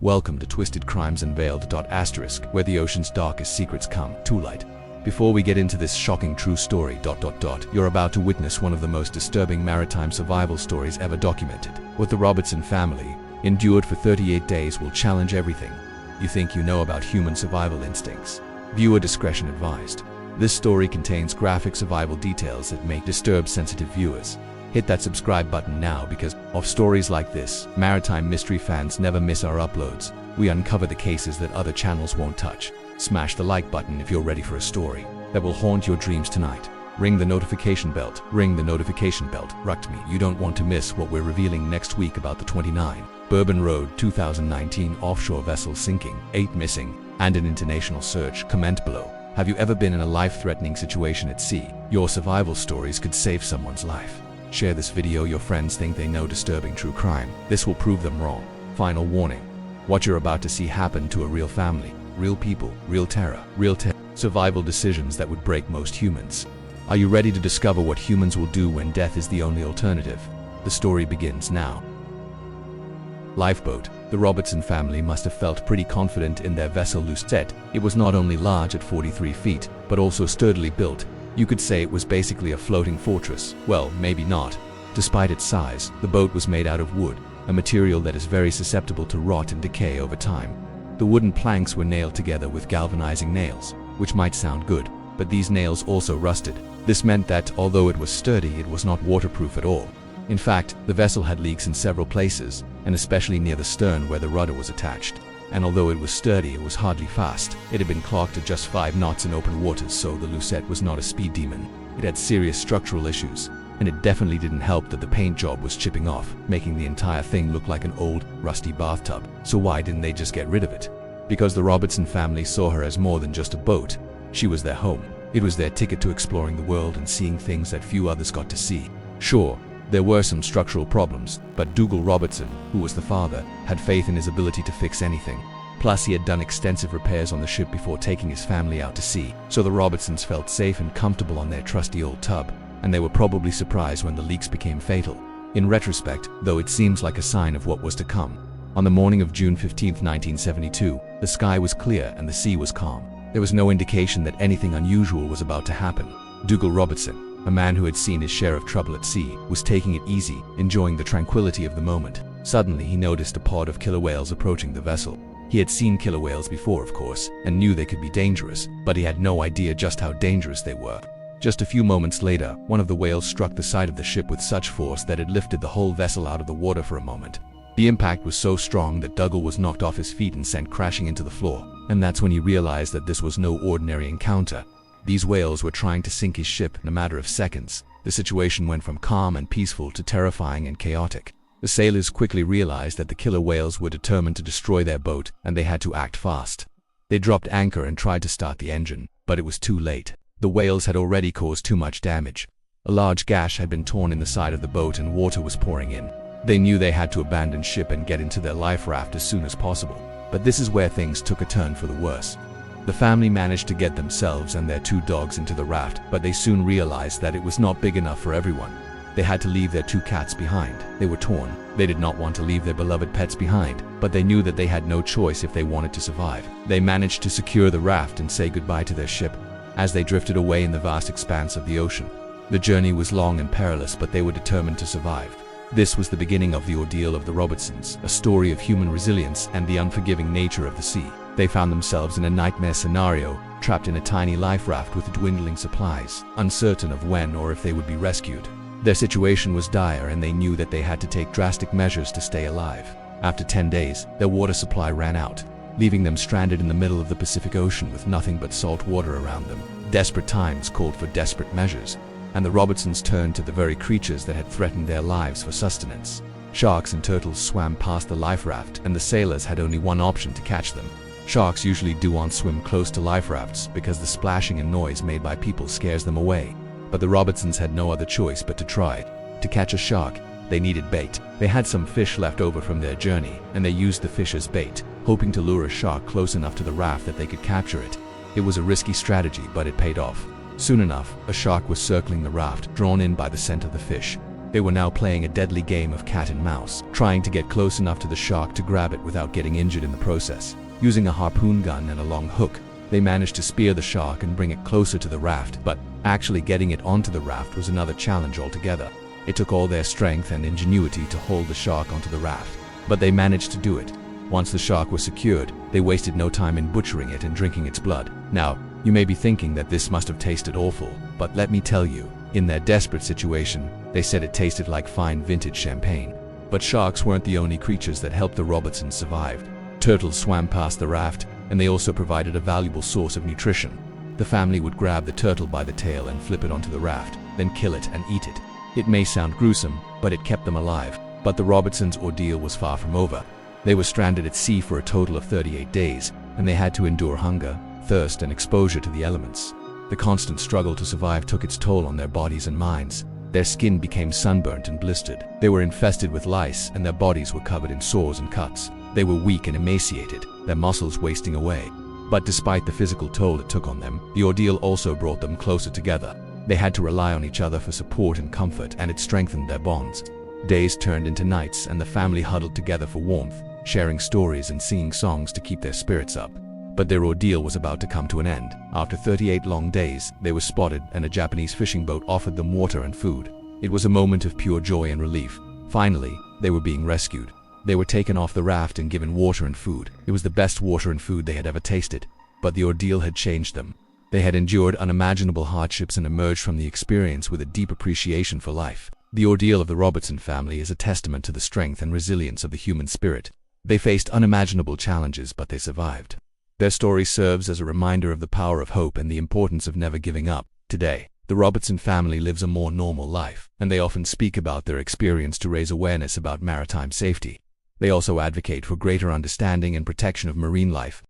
Welcome to Twisted Crimes Unveiled. Where the ocean's darkest secrets come to light. Before we get into this shocking true story, you're about to witness one of the most disturbing maritime survival stories ever documented. What the Robertson family endured for 38 days will challenge everything you think you know about human survival instincts. Viewer discretion advised. This story contains graphic survival details that may disturb sensitive viewers. Hit that subscribe button now because of stories like this. Maritime mystery fans never miss our uploads. We uncover the cases that other channels won't touch. Smash the like button if you're ready for a story that will haunt your dreams tonight. Ring the notification belt. Ring the notification belt. Me. You don't want to miss what we're revealing next week about the 29 Bourbon Road 2019 offshore vessel sinking, 8 missing, and an international search. Comment below. Have you ever been in a life-threatening situation at sea? Your survival stories could save someone's life. Share this video. Your friends think they know disturbing true crime. This will prove them wrong. Final warning. What you're about to see happened to a real family, real people, real terror, survival decisions that would break most humans. Are you ready to discover what humans will do when death is the only alternative? The story begins now. Lifeboat. The Robertson family must have felt pretty confident in their vessel Lucette. It was not only large at 43 feet, but also sturdily built. You could say it was basically a floating fortress. Well, maybe not. Despite its size, the boat was made out of wood, a material that is very susceptible to rot and decay over time. The wooden planks were nailed together with galvanizing nails, which might sound good, but these nails also rusted. This meant that, although it was sturdy, it was not waterproof at all. In fact, the vessel had leaks in several places, and especially near the stern where the rudder was attached. And although it was sturdy, it was hardly fast. It had been clocked at just 5 knots in open waters, so the Lucette was not a speed demon. It had serious structural issues, and it definitely didn't help that the paint job was chipping off, making the entire thing look like an old, rusty bathtub. So why didn't they just get rid of it? Because the Robertson family saw her as more than just a boat. She was their home. It was their ticket to exploring the world and seeing things that few others got to see. Sure, there were some structural problems, but Dougal Robertson, who was the father, had faith in his ability to fix anything. Plus, he had done extensive repairs on the ship before taking his family out to sea, so the Robertsons felt safe and comfortable on their trusty old tub, and they were probably surprised when the leaks became fatal. In retrospect, though, it seems like a sign of what was to come. On the morning of June 15, 1972, the sky was clear and the sea was calm. There was no indication that anything unusual was about to happen. Dougal Robertson, a man who had seen his share of trouble at sea, was taking it easy, enjoying the tranquility of the moment. Suddenly, he noticed a pod of killer whales approaching the vessel. He had seen killer whales before, of course, and knew they could be dangerous, but he had no idea just how dangerous they were. Just a few moments later, one of the whales struck the side of the ship with such force that it lifted the whole vessel out of the water for a moment. The impact was so strong that Dougal was knocked off his feet and sent crashing into the floor, and that's when he realized that this was no ordinary encounter. These whales were trying to sink his ship in a matter of seconds. The situation went from calm and peaceful to terrifying and chaotic. The sailors quickly realized that the killer whales were determined to destroy their boat, and they had to act fast. They dropped anchor and tried to start the engine, but it was too late. The whales had already caused too much damage. A large gash had been torn in the side of the boat and water was pouring in. They knew they had to abandon ship and get into their life raft as soon as possible. But this is where things took a turn for the worse. The family managed to get themselves and their 2 dogs into the raft, but they soon realized that it was not big enough for everyone. They had to leave their 2 cats behind. They were torn. They did not want to leave their beloved pets behind, but they knew that they had no choice if they wanted to survive. They managed to secure the raft and say goodbye to their ship as they drifted away in the vast expanse of the ocean. The journey was long and perilous, but they were determined to survive. This was the beginning of the ordeal of the Robertsons, a story of human resilience and the unforgiving nature of the sea. They found themselves in a nightmare scenario, trapped in a tiny life raft with dwindling supplies, uncertain of when or if they would be rescued. Their situation was dire and they knew that they had to take drastic measures to stay alive. After 10 days, their water supply ran out, leaving them stranded in the middle of the Pacific Ocean with nothing but salt water around them. Desperate times called for desperate measures, and the Robertsons turned to the very creatures that had threatened their lives for sustenance. Sharks and turtles swam past the life raft, and the sailors had only one option to catch them. Sharks usually do not swim close to life rafts because the splashing and noise made by people scares them away. But the Robertsons had no other choice but to try. To catch a shark, they needed bait. They had some fish left over from their journey, and they used the fish as bait, hoping to lure a shark close enough to the raft that they could capture it. It was a risky strategy, but it paid off. Soon enough, a shark was circling the raft, drawn in by the scent of the fish. They were now playing a deadly game of cat and mouse, trying to get close enough to the shark to grab it without getting injured in the process. Using a harpoon gun and a long hook, they managed to spear the shark and bring it closer to the raft, but actually getting it onto the raft was another challenge altogether. It took all their strength and ingenuity to hold the shark onto the raft, but they managed to do it. Once the shark was secured, they wasted no time in butchering it and drinking its blood. Now, you may be thinking that this must have tasted awful, but let me tell you, in their desperate situation, they said it tasted like fine vintage champagne. But sharks weren't the only creatures that helped the Robertsons survive. Turtles swam past the raft, and they also provided a valuable source of nutrition. The family would grab the turtle by the tail and flip it onto the raft, then kill it and eat it. It may sound gruesome, but it kept them alive. But the Robertsons' ordeal was far from over. They were stranded at sea for a total of 38 days, and they had to endure hunger, thirst, and exposure to the elements. The constant struggle to survive took its toll on their bodies and minds. Their skin became sunburnt and blistered. They were infested with lice, and their bodies were covered in sores and cuts. They were weak and emaciated, their muscles wasting away. But despite the physical toll it took on them, the ordeal also brought them closer together. They had to rely on each other for support and comfort, and it strengthened their bonds. Days turned into nights, and the family huddled together for warmth, sharing stories and singing songs to keep their spirits up. But their ordeal was about to come to an end. After 38 long days, they were spotted, and a Japanese fishing boat offered them water and food. It was a moment of pure joy and relief. Finally, they were being rescued. They were taken off the raft and given water and food. It was the best water and food they had ever tasted. But the ordeal had changed them. They had endured unimaginable hardships and emerged from the experience with a deep appreciation for life. The ordeal of the Robertson family is a testament to the strength and resilience of the human spirit. They faced unimaginable challenges, but they survived. Their story serves as a reminder of the power of hope and the importance of never giving up. Today, the Robertson family lives a more normal life, and they often speak about their experience to raise awareness about maritime safety. They also advocate for greater understanding and protection of marine life,